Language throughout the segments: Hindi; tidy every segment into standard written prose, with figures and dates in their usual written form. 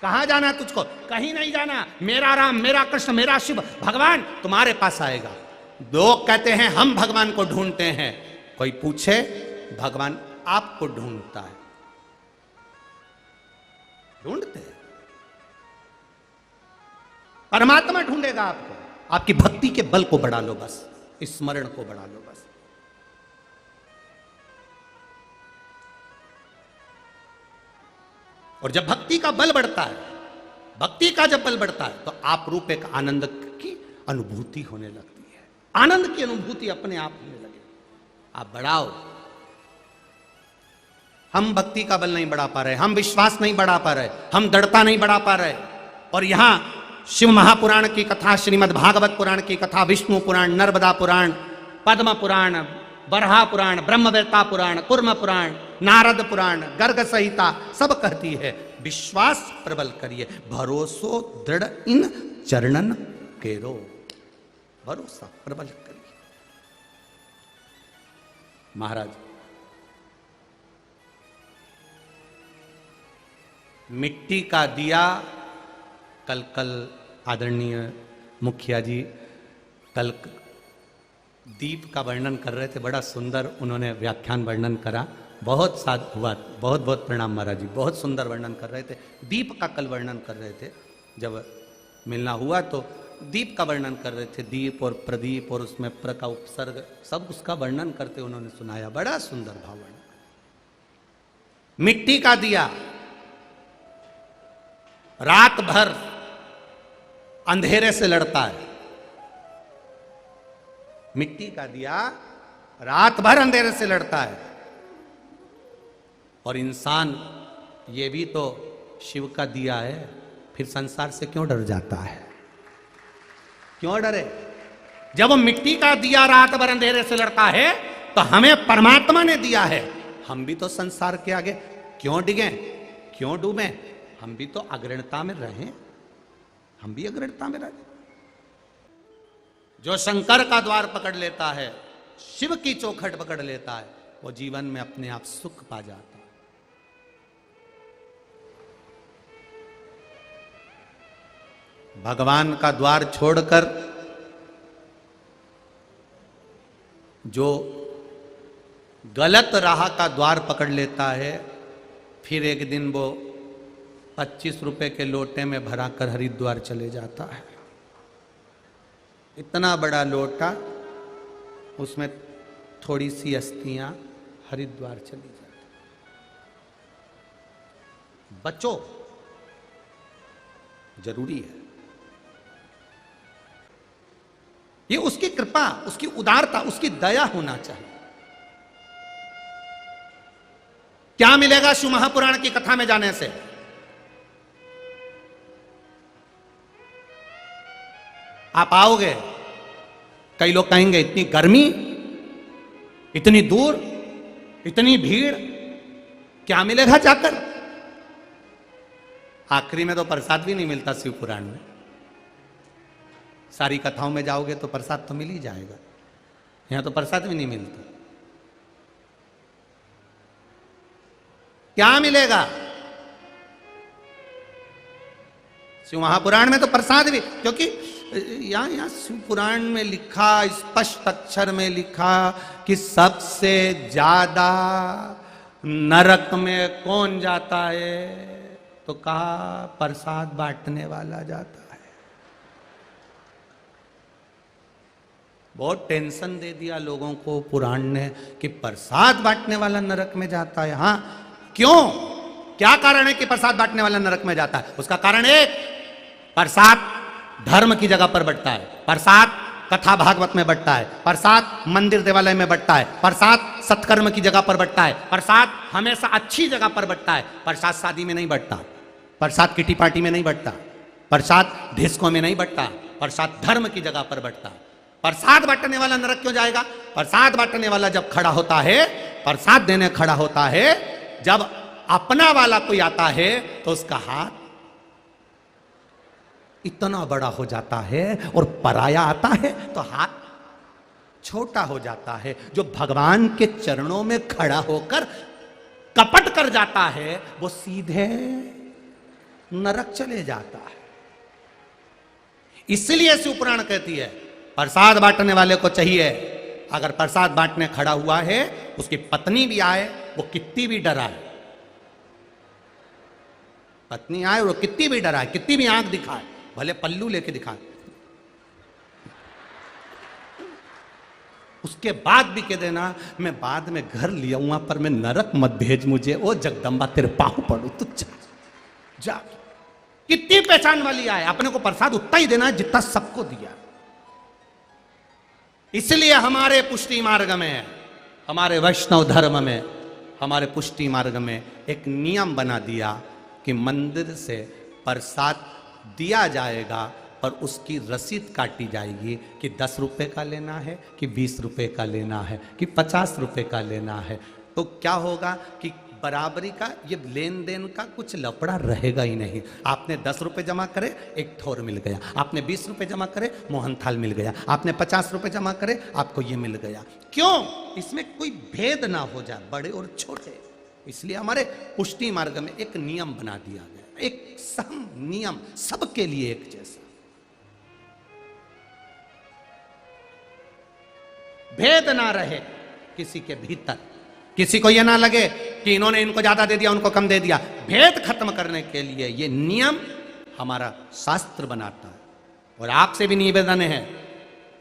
कहां जाना है तुझको? कहीं नहीं जाना। मेरा राम, मेरा कृष्ण, मेरा शिव भगवान तुम्हारे पास आएगा। लोग कहते हैं हम भगवान को ढूंढते हैं, कोई पूछे भगवान आपको ढूंढता है। ढूंढते हैं, परमात्मा ढूंढेगा आपको। आपकी भक्ति के बल को बढ़ा लो बस, स्मरण को बढ़ा लो बस। और जब भक्ति का बल बढ़ता है, भक्ति का जब बल बढ़ता है, तो आप रूप एक आनंद की अनुभूति होने लगती है। आनंद की अनुभूति अपने आप होने लगे। आप बढ़ाओ। हम भक्ति का बल नहीं बढ़ा पा रहे, हम विश्वास नहीं बढ़ा पा रहे, हम दृढ़ता नहीं बढ़ा पा रहे। और यहां शिव महापुराण की कथा, श्रीमद् भागवत पुराण की कथा, विष्णु पुराण, नर्मदा पुराण, पद्म पुराण, बरहा पुराण, ब्रह्मवेत्ता पुराण, कुर्म पुराण, नारद पुराण, गर्ग संहिता सब कहती है विश्वास प्रबल करिए, भरोसो दृढ़ इन चरणन केरो। भरोसा प्रबल करिए। महाराज, मिट्टी का दिया, कल आदरणीय मुखिया जी कल दीप का वर्णन कर रहे थे, बड़ा सुंदर उन्होंने व्याख्यान वर्णन करा। बहुत साध हुआ, बहुत बहुत प्रणाम महाराज जी, बहुत सुंदर वर्णन कर रहे थे। दीप का कल वर्णन कर रहे थे, जब मिलना हुआ तो दीप का वर्णन कर रहे थे। दीप और प्रदीप और उसमें प्र का उपसर्ग सब उसका वर्णन करते उन्होंने सुनाया। बड़ा सुंदर भाव वर्णन। मिट्टी का दिया रात भर अंधेरे से लड़ता है। मिट्टी का दिया रात भर अंधेरे से लड़ता है। और इंसान ये भी तो शिव का दिया है, फिर संसार से क्यों डर जाता है? क्यों डरे? जब वो मिट्टी का दिया रात भर अंधेरे से लड़ता है, तो हमें परमात्मा ने दिया है। हम भी तो संसार के आगे क्यों डिगे, क्यों डूबे? हम भी तो अग्रणता में रहें, हम भी अग्रणता में रहें। जो शंकर का द्वार पकड़ लेता है, शिव की चौखट पकड़ लेता है, वो जीवन में अपने आप सुख पा जाता है। भगवान का द्वार छोड़कर जो गलत राह का द्वार पकड़ लेता है, फिर एक दिन वो 25 रुपए के लोटे में भराकर हरिद्वार चले जाता है। इतना बड़ा लोटा, उसमें थोड़ी सी अस्थियां, हरिद्वार चली जाती। बचो, जरूरी है। ये उसकी कृपा, उसकी उदारता, उसकी दया होना चाहिए। क्या मिलेगा शिव महापुराण की कथा में जाने से? आप आओगे, कई लोग कहेंगे इतनी गर्मी, इतनी दूर, इतनी भीड़, क्या मिलेगा जाकर? आखिरी में तो प्रसाद भी नहीं मिलता शिव पुराण में। सारी कथाओं में जाओगे तो प्रसाद तो मिल ही जाएगा, यहां तो प्रसाद भी नहीं मिलता। क्या मिलेगा? शिव महापुराण में तो प्रसाद भी, क्योंकि यहां शिव पुराण में लिखा, स्पष्ट अक्षर में लिखा कि सबसे ज्यादा नरक में कौन जाता है, तो कहा प्रसाद बांटने वाला जाता है। बहुत टेंशन दे दिया लोगों को पुराण ने कि प्रसाद बांटने वाला नरक में जाता है। हाँ, क्यों? क्या कारण है कि प्रसाद बांटने वाला नरक में जाता है? उसका कारण एक, प्रसाद धर्म की जगह पर बंटता है, प्रसाद कथा भागवत में बंटता है, प्रसाद मंदिर देवालय में बंटता है, प्रसाद सत्कर्म की जगह पर बंटता है, प्रसाद हमेशा अच्छी जगह पर बंटता है। प्रसाद शादी में नहीं बंटता, प्रसाद किटी पार्टी में नहीं बंटता, प्रसाद ढिस्कों में नहीं बंटता, प्रसाद धर्म की जगह पर बंटता। प्रसाद बांटने वाला नरक क्यों जाएगा? प्रसाद बांटने वाला जब खड़ा होता है, प्रसाद देने खड़ा होता है, जब अपना वाला कोई आता है तो उसका हाथ इतना बड़ा हो जाता है, और पराया आता है तो हाथ छोटा हो जाता है। जो भगवान के चरणों में खड़ा होकर कपट कर जाता है, वो सीधे नरक चले जाता है। इसलिए शिवपुराण कहती है प्रसाद बांटने वाले को चाहिए, अगर प्रसाद बांटने खड़ा हुआ है, उसकी पत्नी भी आए, वो कितनी भी डराए, पत्नी आए वो कितनी भी डराए, कितनी भी आंख दिखाए, भले पल्लू लेके दिखाए, उसके बाद भी कह देना मैं बाद में घर लिया हुआ पर मैं नरक मत भेज मुझे, ओ जगदम्बा तेरे पांव पड़ू, तू जा। कितनी पहचान वाली आए, अपने को प्रसाद उतना ही देना है जितना सबको दिया। इसलिए हमारे पुष्टि मार्ग में, हमारे वैष्णव धर्म में, हमारे पुष्टि मार्ग में एक नियम बना दिया कि मंदिर से प्रसाद दिया जाएगा पर उसकी रसीद काटी जाएगी कि 10 रुपए का लेना है कि 20 रुपए का लेना है कि 50 रुपए का लेना है। तो क्या होगा कि बराबरी का ये लेन देन का कुछ लफड़ा रहेगा ही नहीं। आपने 10 रुपए जमा करे, एक ठोर मिल गया, आपने 20 रुपए जमा करे, मोहन थाल मिल गया, आपने 50 रुपए जमा करे, आपको ये मिल गया। क्यों? इसमें कोई भेद ना हो जाए बड़े और छोटे। इसलिए हमारे पुष्टि मार्ग में एक नियम बना दिया गया, एक सम नियम, सबके लिए एक जैसा, भेद ना रहे किसी के भीतर, किसी को यह ना लगे कि इन्होंने इनको ज्यादा दे दिया उनको कम दे दिया। भेद खत्म करने के लिए यह नियम हमारा शास्त्र बनाता है। और आपसे भी निवेदन है,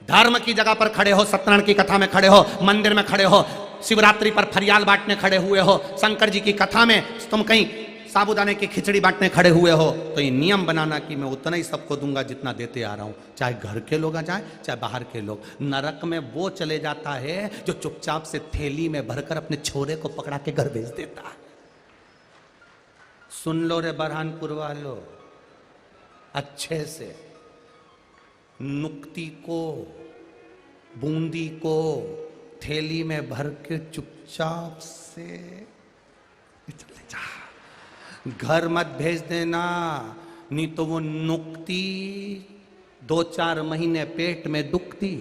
धर्म की जगह पर खड़े हो, सत्यनारायण की कथा में खड़े हो, मंदिर में खड़े हो, शिवरात्रि पर फरियाल बांटने खड़े हुए हो, शंकर जी की कथा में तुम कहीं साबूदाने की खिचड़ी बांटने खड़े हुए हो, तो ये नियम बनाना कि मैं उतना ही सबको दूंगा जितना देते आ रहा हूं, चाहे घर के लोग आ जाए चाहे बाहर के लोग। नरक में वो चले जाता है जो चुपचाप से थैली में भरकर अपने छोरे को पकड़ा के घर भेज देता है। सुन लो रे बरहानपुर वालों अच्छे से, नुक्ती को, बूंदी को थैली में भर के चुपचाप से चले जा, घर मत भेज देना, नहीं तो वो नुक्ती 2-4 महीने पेट में दुखती।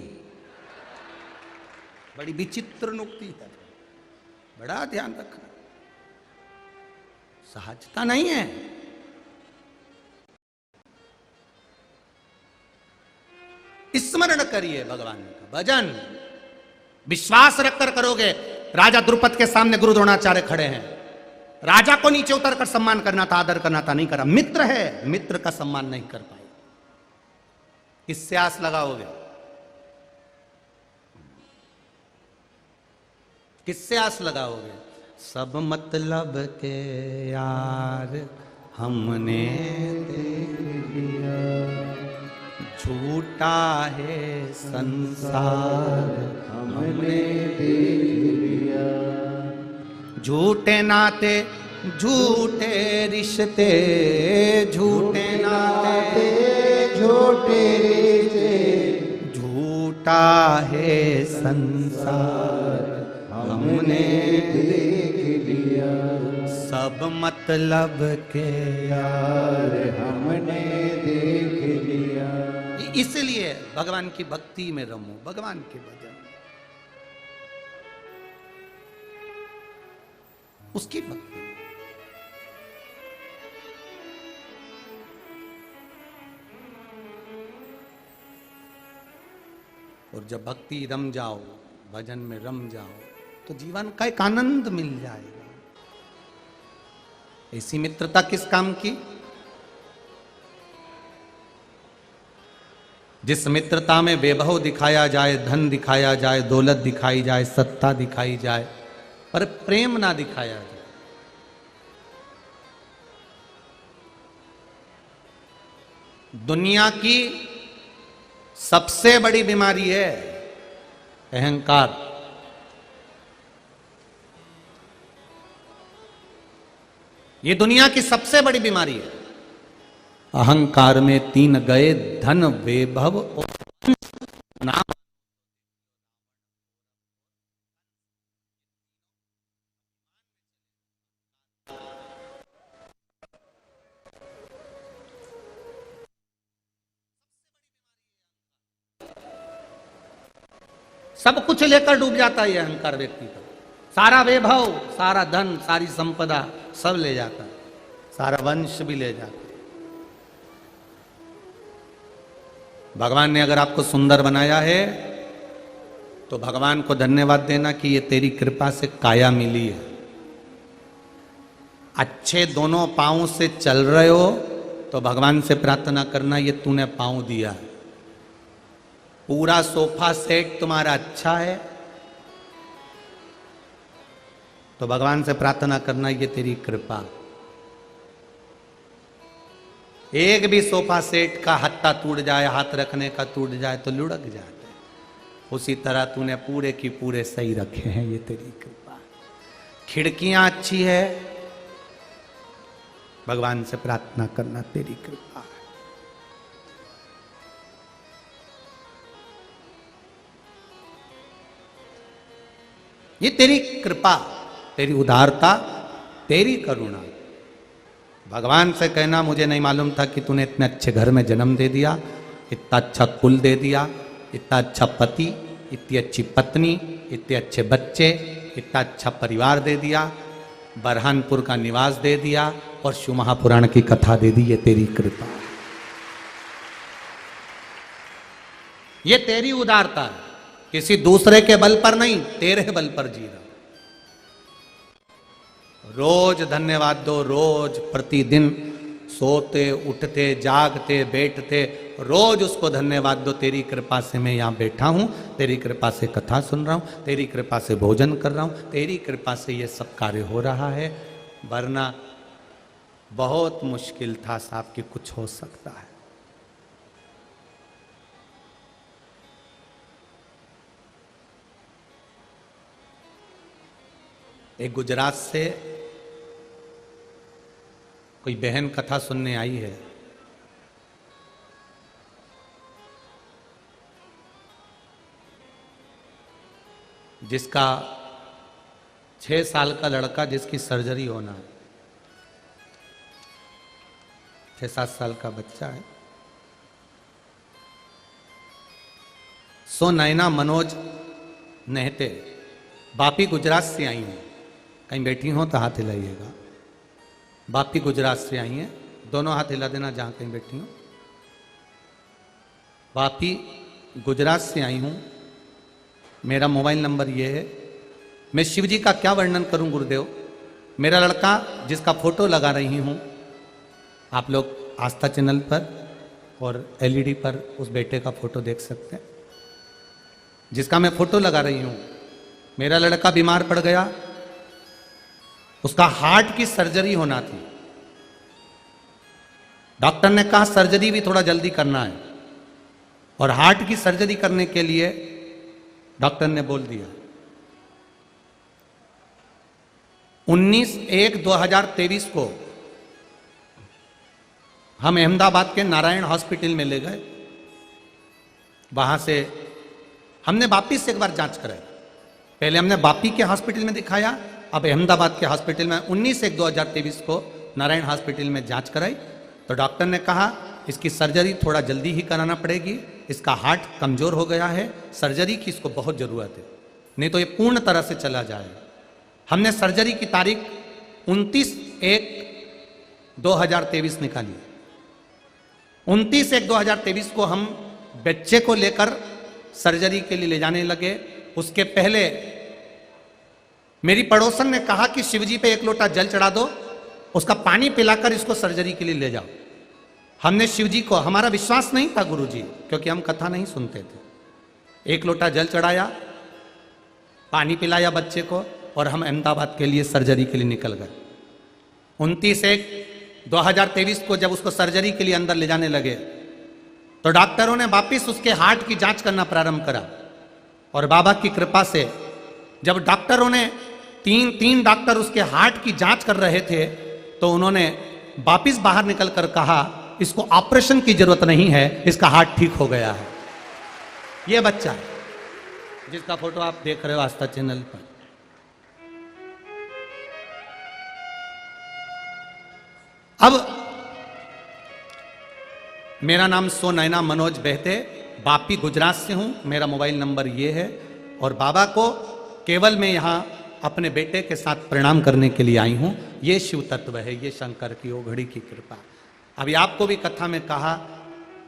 बड़ी विचित्र नुक्ती है, बड़ा ध्यान रखना, सहजता नहीं है। स्मरण करिए भगवान का भजन, विश्वास रखकर करोगे। राजा द्रुपद के सामने गुरु द्रोणाचार्य खड़े हैं, राजा को नीचे उतरकर सम्मान करना था, आदर करना था, नहीं करा। मित्र है, मित्र का सम्मान नहीं कर पाए, किससे आस लगाओगे? किससे आस लगाओगे? सब मतलब के यार हमने देख लिया, झूठा है संसार हमने देख लिया, झूठे नाते झूठे रिश्ते, झूठे नाते झूठे रिश्ते, झूठा है संसार हमने देख लिया, सब मतलब के यार हमने देख लिया। इसलिए भगवान की भक्ति में रमो, भगवान के भजन, उसकी भक्ति। और जब भक्ति रम जाओ, भजन में रम जाओ, तो जीवन का एक आनंद मिल जाएगा। ऐसी मित्रता किस काम की? जिस मित्रता में वैभव दिखाया जाए, धन दिखाया जाए, दौलत दिखाई जाए, सत्ता दिखाई जाए, पर प्रेम ना दिखाया जाए। दुनिया की सबसे बड़ी बीमारी है अहंकार। ये दुनिया की सबसे बड़ी बीमारी है। अहंकार में 3 गए, धन, वैभव और नाम। सब कुछ लेकर डूब जाता है ये अहंकार व्यक्ति का। सारा वैभव, सारा धन, सारी संपदा सब ले जाता है, सारा वंश भी ले जाता है। भगवान ने अगर आपको सुंदर बनाया है तो भगवान को धन्यवाद देना कि ये तेरी कृपा से काया मिली है। अच्छे दोनों पांव से चल रहे हो तो भगवान से प्रार्थना करना ये तूने पांव दिया है। पूरा सोफा सेट तुम्हारा अच्छा है तो भगवान से प्रार्थना करना ये तेरी कृपा। एक भी सोफा सेट का हत्था टूट जाए, हाथ रखने का टूट जाए तो लुढ़क जाते, उसी तरह तूने पूरे की पूरे सही रखे हैं, ये तेरी कृपा। खिड़कियां अच्छी है, भगवान से प्रार्थना करना तेरी कृपा है। ये तेरी कृपा, तेरी उदारता, तेरी करुणा। भगवान से कहना मुझे नहीं मालूम था कि तूने इतने अच्छे घर में जन्म दे दिया, इतना अच्छा कुल दे दिया, इतना अच्छा पति, इतनी अच्छी पत्नी, इतने अच्छे बच्चे, इतना अच्छा परिवार दे दिया, बरहानपुर का निवास दे दिया और शिव महापुराण की कथा दे दी। ये तेरी कृपा, ये तेरी उदारता है। किसी दूसरे के बल पर नहीं, तेरे बल पर जी रहा। रोज धन्यवाद दो, रोज प्रतिदिन सोते उठते जागते बैठते रोज उसको धन्यवाद दो। तेरी कृपा से मैं यहाँ बैठा हूँ, तेरी कृपा से कथा सुन रहा हूँ, तेरी कृपा से भोजन कर रहा हूँ, तेरी कृपा से ये सब कार्य हो रहा है। वरना बहुत मुश्किल था साहब कि कुछ हो सकता है। एक गुजरात से कोई बहन कथा सुनने आई है। जिसका 6 साल का लड़का जिसकी सर्जरी होना है, 6-7 साल का बच्चा है। सो नैना मनोज नेहते बापी गुजरात से आई हैं। कहीं बैठी हो तो हाथ हिलाइएगा। बापी गुजरात से आई हैं, दोनों हाथ हिला देना जहां कहीं बैठी हो। बापी गुजरात से आई हूं, मेरा मोबाइल नंबर ये है। मैं शिव जी का क्या वर्णन करूं गुरुदेव। मेरा लड़का जिसका फोटो लगा रही हूं, आप लोग आस्था चैनल पर और एलईडी पर उस बेटे का फोटो देख सकते हैं। जिसका मैं फोटो लगा रही हूं, मेरा लड़का बीमार पड़ गया, उसका हार्ट की सर्जरी होना थी। डॉक्टर ने कहा सर्जरी भी थोड़ा जल्दी करना है, और हार्ट की सर्जरी करने के लिए डॉक्टर ने बोल दिया 19/1/2023 को हम अहमदाबाद के नारायण हॉस्पिटल में ले गए। वहां से हमने वापिस एक बार जांच कराई। पहले हमने बापी के हॉस्पिटल में दिखाया, अब अहमदाबाद के हॉस्पिटल में 19/1/2023 को नारायण हॉस्पिटल में जांच कराई। तो डॉक्टर ने कहा इसकी सर्जरी थोड़ा जल्दी ही कराना पड़ेगी, इसका हार्ट कमजोर हो गया है, सर्जरी की इसको बहुत ज़रूरत है, नहीं तो ये पूर्ण तरह से चला जाएगा। हमने सर्जरी की तारीख 29/1/2023 निकाली। 29/1/2023 को हम बच्चे को लेकर सर्जरी के लिए ले जाने लगे। उसके पहले मेरी पड़ोसन ने कहा कि शिवजी पे 1 लोटा जल चढ़ा दो, उसका पानी पिलाकर इसको सर्जरी के लिए ले जाओ। हमने शिवजी को, हमारा विश्वास नहीं था गुरुजी, क्योंकि हम कथा नहीं सुनते थे। 1 लोटा जल चढ़ाया, पानी पिलाया बच्चे को, और हम अहमदाबाद के लिए सर्जरी के लिए निकल गए। 29/1/2023 को जब उसको सर्जरी के लिए अंदर ले जाने लगे तो डॉक्टरों ने वापिस उसके हार्ट की जांच करना प्रारंभ करा। और बाबा की कृपा से जब डॉक्टरों ने तीन डॉक्टर उसके हार्ट की जांच कर रहे थे, तो उन्होंने वापिस बाहर निकलकर कहा इसको ऑपरेशन की जरूरत नहीं है, इसका हार्ट ठीक हो गया है। ये बच्चा है जिसका फोटो आप देख रहे हो आस्था चैनल पर। अब मेरा नाम सो नैना मनोज बेहते, बापी गुजरात से हूं, मेरा मोबाइल नंबर ये है। और बाबा को केवल मैं यहां अपने बेटे के साथ प्रणाम करने के लिए आई हूं। ये शिव तत्व है, ये शंकर की ओघड़ी की कृपा। अभी आपको भी कथा में कहा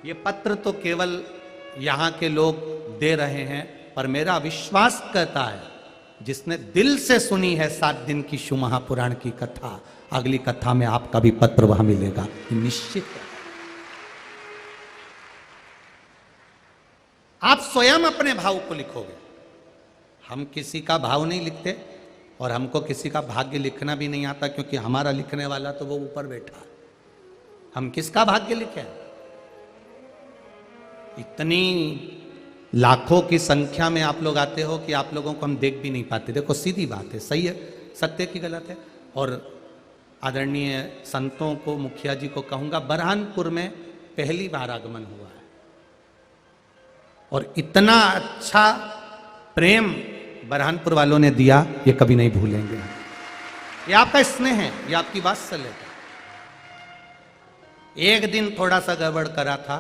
ये पत्र तो केवल यहाँ के लोग दे रहे हैं, पर मेरा विश्वास कहता है जिसने दिल से सुनी है 7 दिन की शिव महापुराण की कथा, अगली कथा में आपका भी पत्र वहां मिलेगा, निश्चित है। आप स्वयं अपने भाव को लिखोगे। हम किसी का भाव नहीं लिखते और हमको किसी का भाग्य लिखना भी नहीं आता, क्योंकि हमारा लिखने वाला तो वो ऊपर बैठा। हम किसका भाग्य लिखें? इतनी लाखों की संख्या में आप लोग आते हो कि आप लोगों को हम देख भी नहीं पाते। देखो सीधी बात है, सही है, सत्य की गलत है। और आदरणीय संतों को, मुखिया जी को कहूंगा, बरहानपुर में पहली बार आगमन हुआ है और इतना अच्छा प्रेम बरहानपुर वालों ने दिया, ये कभी नहीं भूलेंगे। ये आपका स्नेह है, ये आपकी वात्सल्य है। एक दिन थोड़ा सा गड़बड़ करा था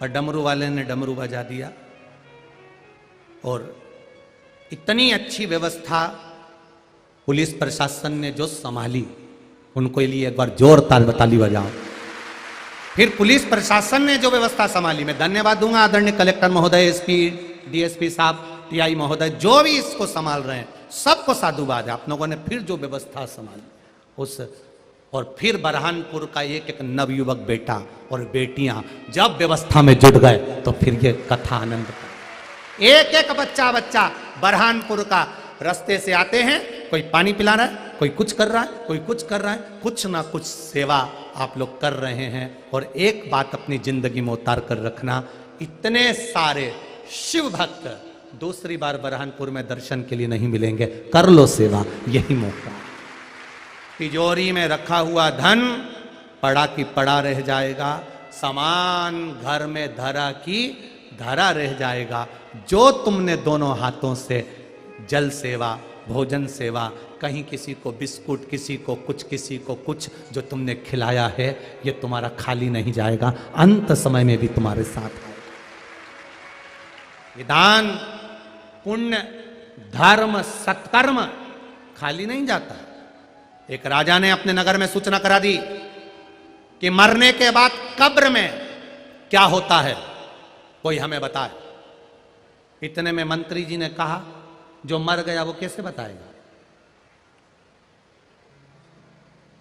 और डमरू वाले ने डमरू बजा दिया, और इतनी अच्छी व्यवस्था पुलिस प्रशासन ने जो संभाली, उनको लिए एक बार जोरदार ताली बजाओ। फिर पुलिस प्रशासन ने जो व्यवस्था संभाली, मैं धन्यवाद दूंगा आदरणीय कलेक्टर महोदय, एसपी, डीएसपी साहब, टीआई महोदय, जो भी इसको संभाल रहे हैं, सबको साधुवाद है। आप लोगों ने फिर जो व्यवस्था संभाली उस, और फिर बरहानपुर का एक एक नवयुवक बेटा और बेटियां जब व्यवस्था में जुट गए तो फिर ये कथा आनंद का। एक एक बच्चा बरहानपुर का रास्ते से आते हैं, कोई पानी पिला रहा है, कोई कुछ कर रहा है, कोई कुछ कर रहा है, कुछ ना कुछ सेवा आप लोग कर रहे हैं। और एक बात अपनी जिंदगी में उतार कर रखना, इतने सारे शिव भक्त दूसरी बार बरहानपुर में दर्शन के लिए नहीं मिलेंगे। कर लो सेवा, यही मौका। तिजोरी में रखा हुआ धन पड़ा की पड़ा रह जाएगा, सामान घर में धरा की धरा रह जाएगा। जो तुमने दोनों हाथों से जल सेवा, भोजन सेवा, कहीं किसी को बिस्कुट, किसी को कुछ, किसी को कुछ, जो तुमने खिलाया है, ये तुम्हारा खाली नहीं जाएगा, अंत समय में भी तुम्हारे साथ आएगा। ये दान, पुण्य, धर्म, सत्कर्म खाली नहीं जाता। एक राजा ने अपने नगर में सूचना करा दी कि मरने के बाद कब्र में क्या होता है, कोई हमें बताए। इतने में मंत्री जी ने कहा, जो मर गया वो कैसे बताएगा?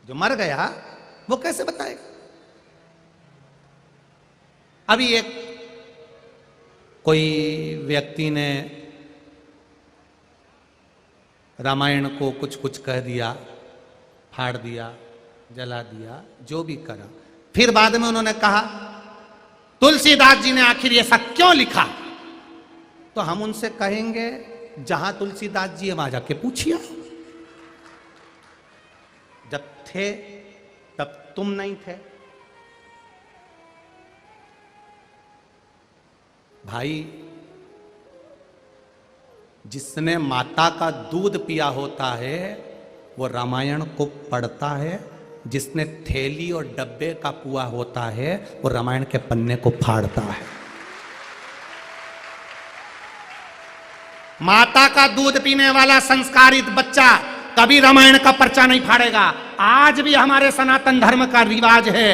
जो मर गया वो कैसे बताएगा? अभी एक कोई व्यक्ति ने रामायण को कुछ कुछ कह दिया, फाड़ दिया, जला दिया, जो भी करा। फिर बाद में उन्होंने कहा, तुलसीदास जी ने आखिर ये सब क्यों लिखा? तो हम उनसे कहेंगे, जहां तुलसीदास जी है वहां जाके पूछिए। जब थे तब तुम नहीं थे। भाई, जिसने माता का दूध पिया होता है वो रामायण को पढ़ता है, जिसने थैली और डब्बे का पुआ होता है वो रामायण के पन्ने को फाड़ता है। माता का दूध पीने वाला संस्कारित बच्चा कभी रामायण का पर्चा नहीं फाड़ेगा। आज भी हमारे सनातन धर्म का रिवाज है,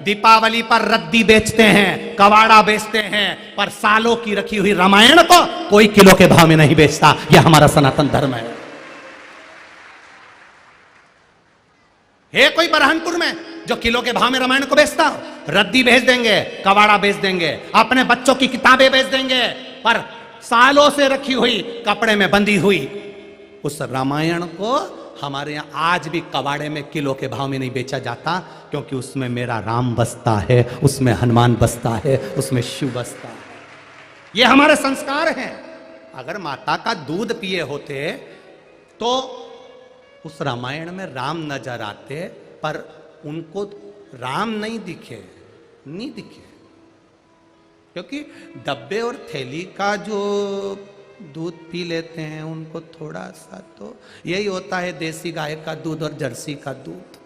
दीपावली पर रद्दी बेचते हैं, कवाड़ा बेचते हैं, पर सालों की रखी हुई रामायण को कोई किलो के भाव में नहीं बेचता। यह हमारा सनातन धर्म है। कोई बरहानपुर में जो किलो के भाव में रामायण को बेचता हो? रद्दी बेच देंगे, कवाड़ा बेच देंगे, अपने बच्चों की किताबें बेच देंगे, पर सालों से रखी हुई, कपड़े में बंधी हुई उस रामायण को हमारे यहां आज भी कबाड़े में किलो के भाव में नहीं बेचा जाता, क्योंकि उसमें मेरा राम बसता है, उसमें हनुमान बसता है, उसमें शिव बसता है। ये हमारे संस्कार हैं। अगर माता का दूध पिए होते तो उस रामायण में राम नजर आते, पर उनको राम नहीं दिखे, क्योंकि डब्बे और थैली का जो दूध पी लेते हैं उनको थोड़ा सा तो यही होता है, देसी गाय का दूध और जर्सी का दूध,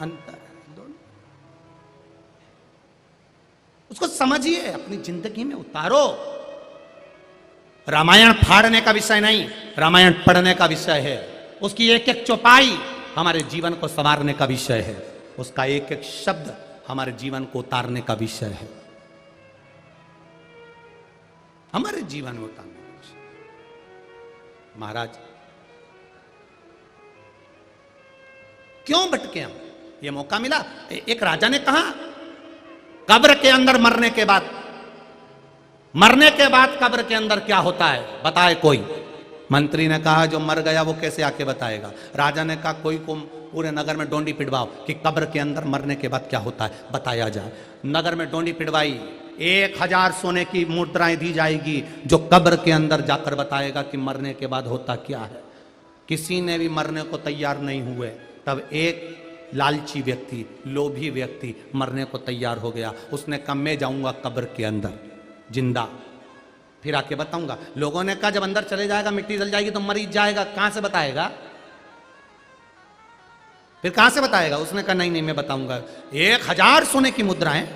अंतर है दोनों। उसको समझिए, अपनी जिंदगी में उतारो। रामायण फाड़ने का विषय नहीं, रामायण पढ़ने का विषय है। उसकी एक एक चौपाई हमारे जीवन को संवारने का विषय है। उसका एक एक शब्द हमारे जीवन को उतारने का विषय है, हमारे जीवन में उतारने का विषय। महाराज क्यों भटके हम? ये मौका मिला। एक राजा ने कहा कब्र के अंदर मरने के बाद कब्र के अंदर क्या होता है बताए कोई। मंत्री ने कहा जो मर गया वो कैसे आके बताएगा। राजा ने कहा कोई को पूरे नगर में डोंडी पिटवाओ कि कब्र के अंदर मरने के बाद क्या होता है बताया जाए। नगर में डोंडी पिटवाई, 1000 सोने की मुद्राएं दी जाएगी जो कब्र के अंदर जाकर बताएगा कि मरने के बाद होता क्या है। किसी ने भी मरने को तैयार नहीं हुए, तब एक लालची व्यक्ति, लोभी व्यक्ति मरने को तैयार हो गया। उसने कहा मैं जाऊंगा कब्र के अंदर जिंदा, फिर आके बताऊंगा। लोगों ने कहा जब अंदर चले जाएगा मिट्टी जल जाएगी तो मरीज जाएगा, कहां से बताएगा, फिर कहां से बताएगा। उसने कहा नहीं नहीं मैं बताऊंगा। 1000 सोने की मुद्राएं,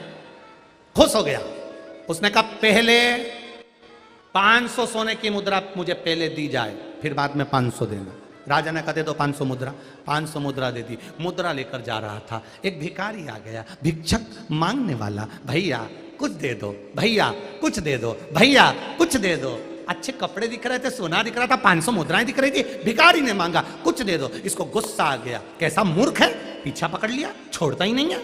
खुश हो गया। उसने कहा पहले 500 सोने की मुद्रा मुझे पहले दी जाए, फिर बाद में 500 देना। राजा ने कहा दे दो 500 मुद्रा। 500 मुद्रा दे दी। मुद्रा लेकर जा रहा था, एक भिखारी आ गया, भिक्षक मांगने वाला, भैया कुछ दे दो, भैया कुछ दे दो, भैया कुछ दे दो। अच्छे कपड़े दिख रहे थे, सोना दिख रहा था, 500 मुद्राएं दिख रही थी। भिखारी ने मांगा कुछ दे दो। इसको गुस्सा आ गया, कैसा मूर्ख है, पीछा पकड़ लिया, छोड़ता ही नहीं है।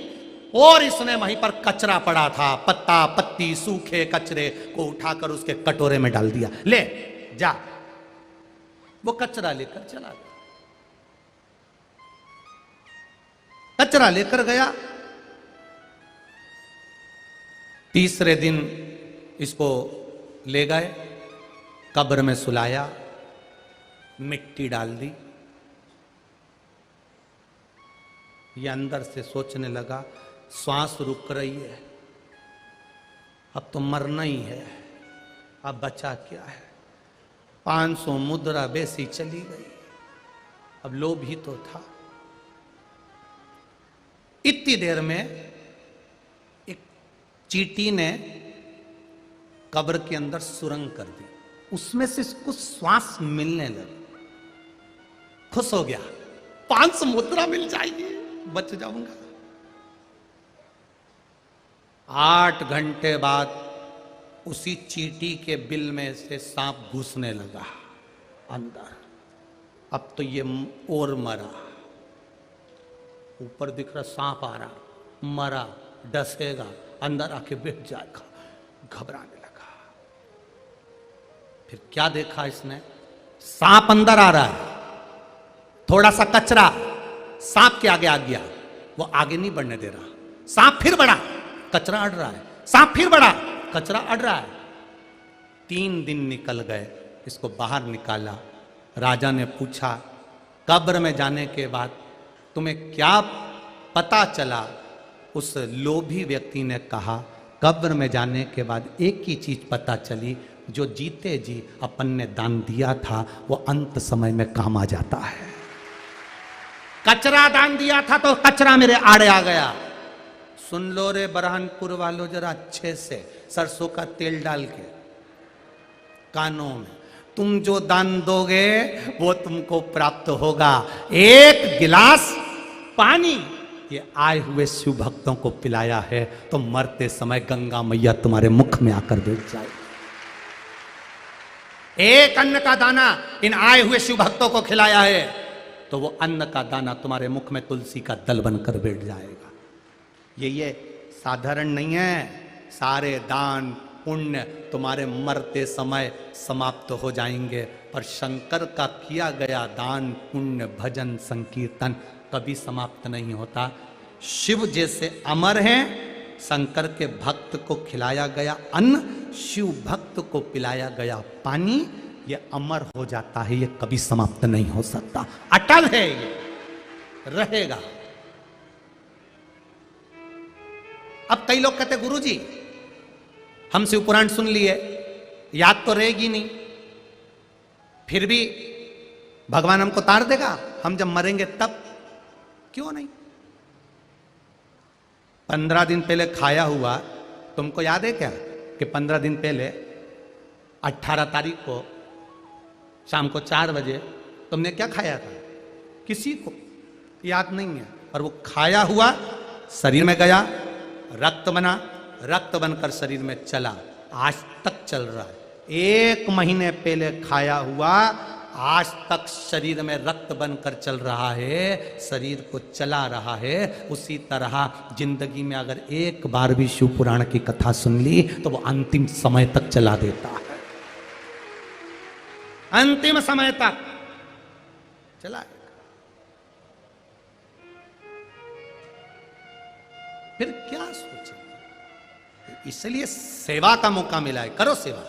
और इसने वहीं पर कचरा पड़ा था, पत्ता पत्ती सूखे कचरे को उठाकर उसके कटोरे में डाल दिया। ले जा। वो कचरा लेकर चला गया। कचरा लेकर गया। तीसरे दिन इसको ले गए, कब्र में सुलाया, मिट्टी डाल दी। ये अंदर से सोचने लगा श्वास रुक रही है, अब तो मरना ही है, अब बचा क्या है। 500 मुद्रा वैसी चली गई। अब लोभ ही तो था। इतनी देर में एक चींटी ने कब्र के अंदर सुरंग कर दी, उसमें से इसको श्वास मिलने लगी। खुश हो गया, 500 मुद्रा मिल जाएगी, बच जाऊंगा। 8 घंटे बाद उसी चींटी के बिल में से सांप घुसने लगा अंदर। अब तो ये और मरा, ऊपर दिख रहा सांप आ रहा, मरा, डसेगा, अंदर आके बैठ जाएगा। घबराने लगा। फिर क्या देखा इसने, सांप अंदर आ रहा है, थोड़ा सा कचरा सांप के आगे आ गया, वो आगे नहीं बढ़ने दे रहा। सांप फिर बढ़ा, कचरा अड़ रहा है, सांप फिर बढ़ा, कचरा अड़ रहा है। 3 दिन निकल गए, इसको बाहर निकाला। राजा ने पूछा कब्र में जाने के बाद तुम्हें क्या पता चला। उस लोभी व्यक्ति ने कहा कब्र में जाने के बाद एक ही चीज पता चली, जो जीते जी अपन ने दान दिया था वो अंत समय में काम आ जाता है। कचरा दान दिया था तो कचरा मेरे आड़े आ गया। सुन लो रे बरहानपुर वालों जरा अच्छे से, सरसों का तेल डाल के कानों में, तुम जो दान दोगे वो तुमको प्राप्त होगा। एक गिलास पानी ये आए हुए शिव भक्तों को पिलाया है तो मरते समय गंगा मैया तुम्हारे मुख में आकर बैठ जाए। एक अन्न का दाना इन आए हुए शिव भक्तों को खिलाया है तो वो अन्न का दाना तुम्हारे मुख में तुलसी का दल बनकर बैठ जाएगा। ये साधारण नहीं है। सारे दान पुण्य तुम्हारे मरते समय समाप्त हो जाएंगे, पर शंकर का किया गया दान पुण्य भजन संकीर्तन कभी समाप्त नहीं होता। शिव जैसे अमर हैं, शंकर के भक्त को खिलाया गया अन्न, शिव भक्त को पिलाया गया पानी, ये अमर हो जाता है, ये कभी समाप्त नहीं हो सकता, अटल है, ये रहेगा। अब कई लोग कहते गुरुजी हम शिव पुराण सुन लिए, याद तो रहेगी नहीं, फिर भी भगवान हमको तार देगा हम जब मरेंगे तब। क्यों नहीं? 15 दिन पहले खाया हुआ तुमको याद है क्या कि 15 दिन पहले 18 तारीख को शाम को 4 बजे तुमने क्या खाया था? किसी को याद नहीं है, और वो खाया हुआ शरीर में गया, रक्त बना, रक्त बनकर शरीर में चला, आज तक चल रहा है। 1 महीने पहले खाया हुआ आज तक शरीर में रक्त बनकर चल रहा है, शरीर को चला रहा है। उसी तरह जिंदगी में अगर एक बार भी शिव पुराण की कथा सुन ली तो वो अंतिम समय तक चला देता है, अंतिम समय तक चला। फिर क्या सोचे, इसलिए सेवा का मौका मिला है, करो सेवा,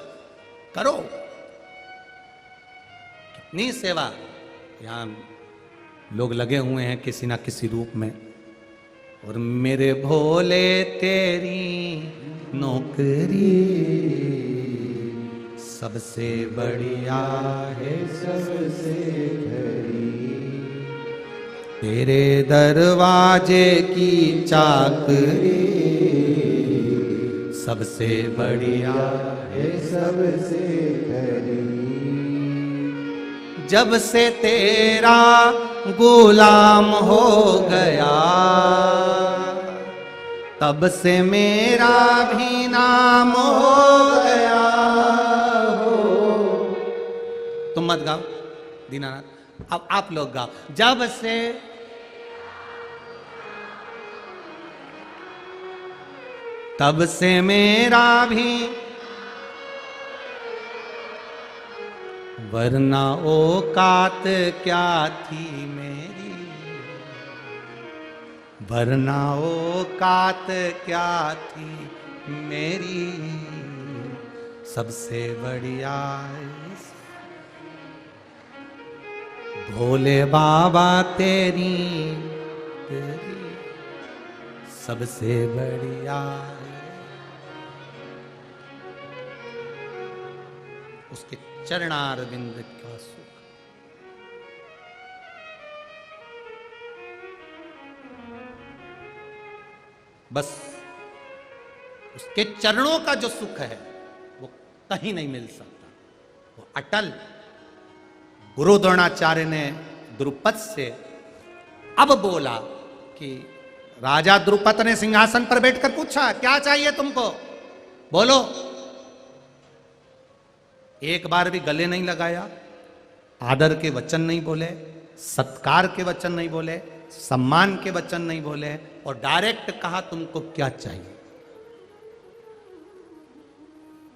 करो। कितनी सेवा, यहां लोग लगे हुए हैं किसी ना किसी रूप में, और मेरे भोले तेरी नौकरी सबसे बढ़िया है, सबसे खरी, तेरे दरवाजे की चाकरी सबसे बढ़िया है, सबसे खरी। जब से तेरा गुलाम हो गया तब से मेरा भी नाम हो गया हो। तुम मत गाओ दीनानाथ, अब आप लोग गाओ। जब से तब से मेरा भी, वरना औकात क्या थी मेरी, वरना औकात क्या थी मेरी, सबसे बढ़िया भोले बाबा तेरी, तेरी सबसे बढ़िया। उसके चरणारविंद का सुख, बस उसके चरणों का जो सुख है वो कहीं नहीं मिल सकता, वो अटल। गुरु द्रोणाचार्य ने द्रुपद से अब बोला कि राजा द्रुपद ने सिंहासन पर बैठकर पूछा, क्या चाहिए तुमको, बोलो। एक बार भी गले नहीं लगाया, आदर के वचन नहीं बोले, सत्कार के वचन नहीं बोले, सम्मान के वचन नहीं बोले, और डायरेक्ट कहा तुमको क्या चाहिए।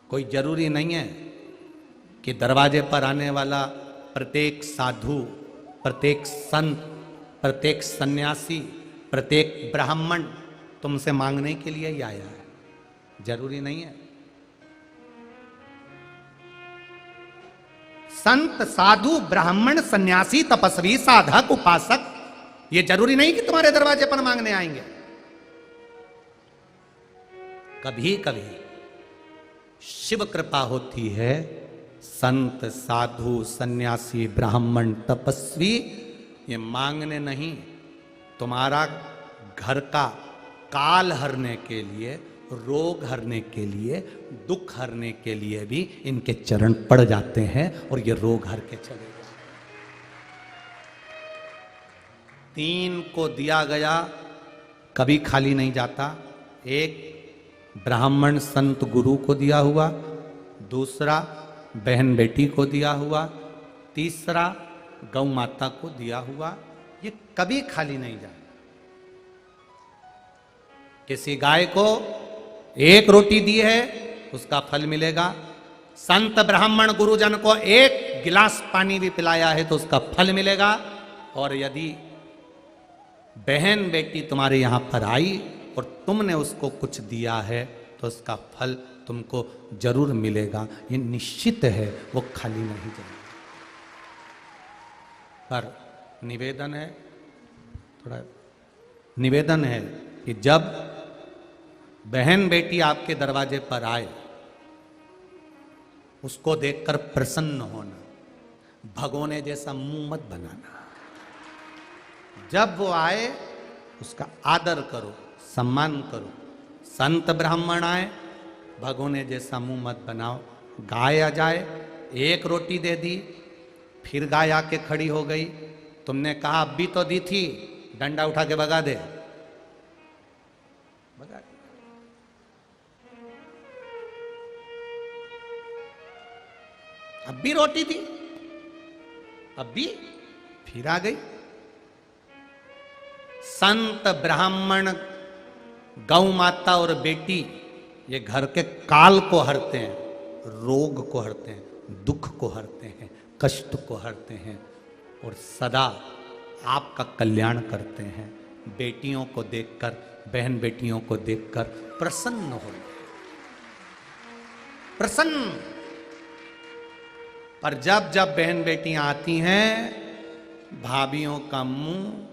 कोई जरूरी नहीं है कि दरवाजे पर आने वाला प्रत्येक साधु, प्रत्येक संत, प्रत्येक सन्यासी, प्रत्येक ब्राह्मण तुमसे मांगने के लिए ही आया है, जरूरी नहीं है। संत, साधु, ब्राह्मण, सन्यासी, तपस्वी, साधक, उपासक, ये जरूरी नहीं कि तुम्हारे दरवाजे पर मांगने आएंगे। कभी कभी शिव कृपा होती है, संत, साधु, सन्यासी, ब्राह्मण, तपस्वी ये मांगने नहीं, तुम्हारा घर का काल हरने के लिए, रोग हरने के लिए, दुख हरने के लिए भी इनके चरण पड़ जाते हैं और ये रोग हर के चले जाते। 3 को दिया गया कभी खाली नहीं जाता। एक ब्राह्मण संत गुरु को दिया हुआ, दूसरा बहन बेटी को दिया हुआ, तीसरा गौ माता को दिया हुआ, ये कभी खाली नहीं जाए। किसी गाय को 1 रोटी दी है उसका फल मिलेगा, संत ब्राह्मण गुरुजन को 1 गिलास पानी भी पिलाया है तो उसका फल मिलेगा, और यदि बहन बेटी तुम्हारे यहां पर आई और तुमने उसको कुछ दिया है तो उसका फल तुमको जरूर मिलेगा, ये निश्चित है, वो खाली नहीं जाएगा। पर निवेदन है, थोड़ा निवेदन है कि जब बहन बेटी आपके दरवाजे पर आए उसको देखकर प्रसन्न होना, भगोने जैसा मुंह मत बनाना। जब वो आए उसका आदर करो, सम्मान करो। संत ब्राह्मण आए, भगोने जैसा मुंह मत बनाओ। गाय आ जाए, 1 रोटी दे दी, फिर गाय आके खड़ी हो गई, तुमने कहा अभी तो दी थी, डंडा उठा के भगा दे, भगा दे। अब भी रोटी थी, अब भी फिर आ गई। संत, ब्राह्मण, गौ माता और बेटी ये घर के काल को हरते हैं, रोग को हरते हैं, दुख को हरते हैं, कष्ट को हरते हैं और सदा आपका कल्याण करते हैं। बेटियों को देखकर, बहन बेटियों को देखकर प्रसन्न हो, प्रसन्न। पर जब जब बहन बेटियां आती हैं, भाभियों का मुंह,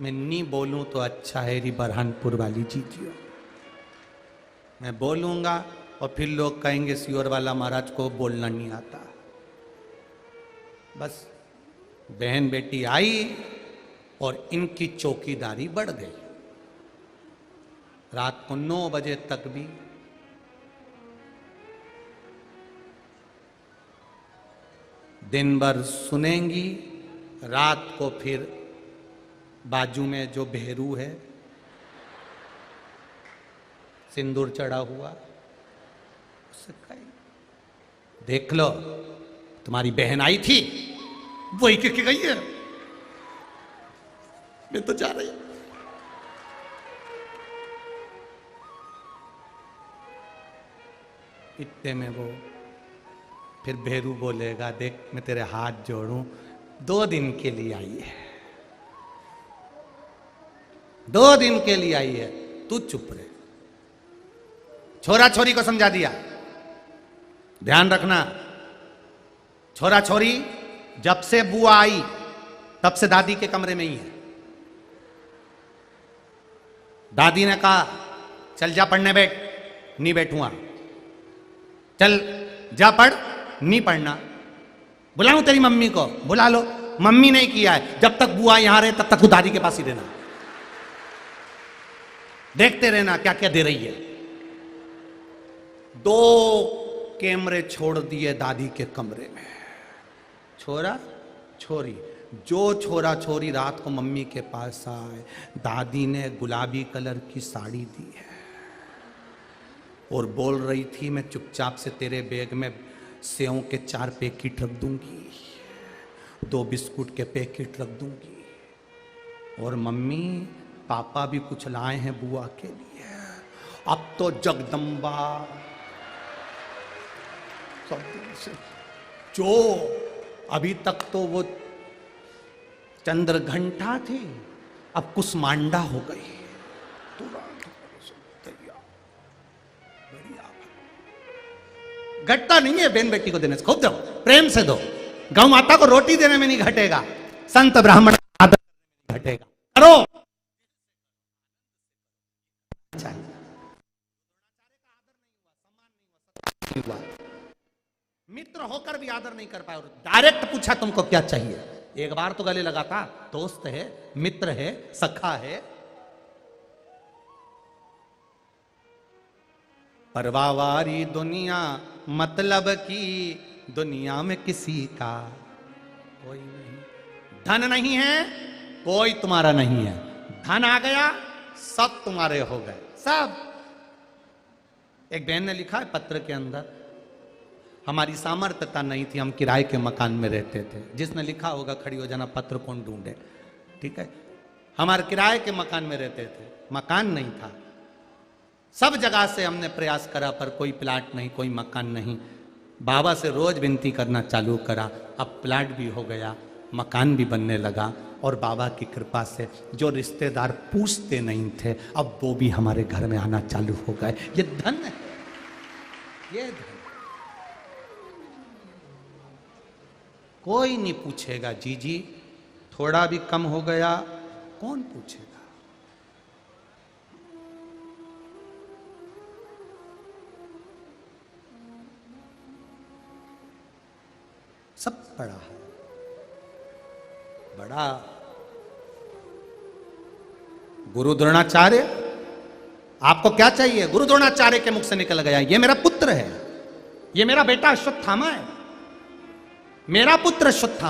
मैं नहीं बोलूं तो अच्छा है री बरहानपुर वाली जीजियो, मैं बोलूंगा और फिर लोग कहेंगे सियोर वाला महाराज को बोलना नहीं आता। बस बहन बेटी आई और इनकी चौकीदारी बढ़ गई। रात को 9 बजे तक भी दिन भर सुनेंगी, रात को फिर बाजू में जो भेरू है सिंदूर चढ़ा हुआ, उससे कहें देख लो तुम्हारी बहन आई थी, वही करके गई है, मैं तो जा रही हूं। इतने में वो फिर भेरू बोलेगा, देख मैं तेरे हाथ जोड़ूं, 2 दिन के लिए आई है, 2 दिन के लिए आई है, तू चुप रहे। छोरा छोरी को समझा दिया, ध्यान रखना, छोरा छोरी जब से बुआ आई तब से दादी के कमरे में ही है। दादी ने कहा चल जा पढ़ने बैठ, नहीं बैठूंगा, चल जा पढ़, नहीं पढ़ना, बुलाऊं तेरी मम्मी को, बुला लो, मम्मी ने किया है, जब तक बुआ यहां रहे तब तक तू दादी के पास ही रहना, देखते रहना क्या क्या दे रही है। 2 कैमरे छोड़ दिए दादी के कमरे में, छोरा छोरी, जो छोरा छोरी रात को मम्मी के पास आए, दादी ने गुलाबी कलर की साड़ी दी है और बोल रही थी मैं चुपचाप से तेरे बैग में सेव के 4 पैकेट रख दूंगी, 2 बिस्कुट के पैकेट रख दूंगी, और मम्मी पापा भी कुछ लाए हैं बुआ के लिए। अब तो जगदम्बा जो अभी तक तो वो चंद्रघंटा थी, अब कुसमांडा हो गई। घटता नहीं है बहन बेटी को देने से, खूब दो, प्रेम से दो। गौ माता को रोटी देने में नहीं घटेगा, संत ब्राह्मण आदर में घटेगा, करो। मित्र होकर भी आदर नहीं कर पाए और डायरेक्ट पूछा तुमको क्या चाहिए। एक बार तो गले लगाता, दोस्त है, मित्र है, सखा है। परवावारी दुनिया मतलब की दुनिया में किसी का कोई नहीं, धन नहीं है कोई तुम्हारा नहीं है, धन आ गया सब तुम्हारे हो गए सब। एक बहन ने लिखा है पत्र के अंदर, हमारी सामर्थ्यता नहीं थी, हम किराए के मकान में रहते थे। जिसने लिखा होगा खड़ी हो जाना, पत्र कौन ढूंढे, ठीक है। हमारे किराए के मकान में रहते थे, मकान नहीं था, सब जगह से हमने प्रयास करा पर कोई प्लाट नहीं, कोई मकान नहीं। बाबा से रोज विनती करना चालू करा, अब प्लाट भी हो गया, मकान भी बनने लगा, और बाबा की कृपा से जो रिश्तेदार पूछते नहीं थे अब वो भी हमारे घर में आना चालू हो गए। ये धन है, ये धन। कोई नहीं पूछेगा जीजी थोड़ा भी कम हो गया, कौन पूछेगा। सब बड़ा है, बड़ा गुरु द्रोणाचार्य। आपको क्या चाहिए? गुरु द्रोणाचार्य के मुख से निकल गया, ये मेरा पुत्र है, ये मेरा बेटा अश्वत्थामा है, मेरा पुत्र अश्वत्थामा।